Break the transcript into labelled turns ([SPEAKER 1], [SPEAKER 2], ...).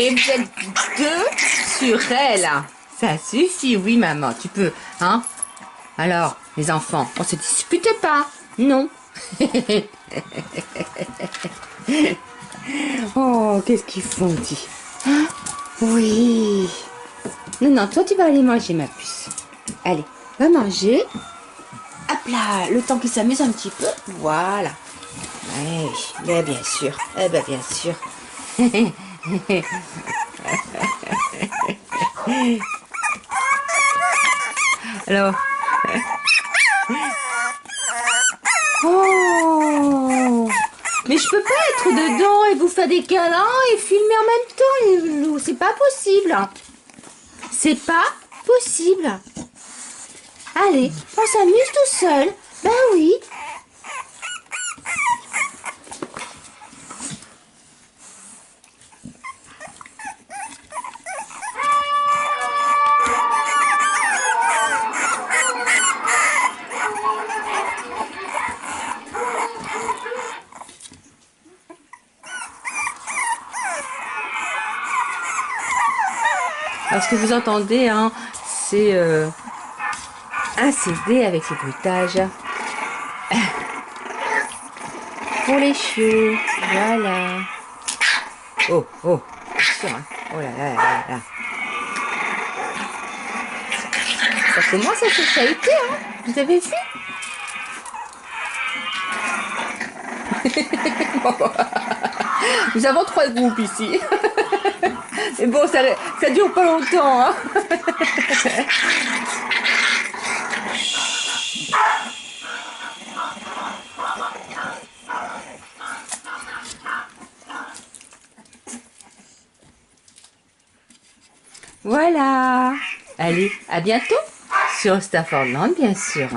[SPEAKER 1] Et vous êtes deux sur elle. Ça suffit, oui maman, tu peux, hein? Alors, les enfants, on se dispute pas, non? Oh, qu'est-ce qu'ils font, dit? Hein? Oui. Non, non, toi tu vas aller manger, ma puce. Allez, va manger. Hop là, le temps qu'ils s'amusent un petit peu. Voilà. Oui, bien sûr. Eh ben, bien sûr. Alors. Oh, mais je peux pas être dedans et vous faire des câlins et filmer en même temps, les loulous. C'est pas possible. C'est pas possible. Allez, on s'amuse tout seul. Ben oui. Alors, ce que vous entendez, hein, c'est un CD avec les bruitages. Pour les chiots, voilà. Oh, oh, attention, hein. Oh là là là là. Ça commence à se chahuter, hein. Vous avez vu? Nous avons 3 groupes ici. Mais bon, ça dure pas longtemps, hein. Voilà. Allez, à bientôt sur Staffordland, bien sûr.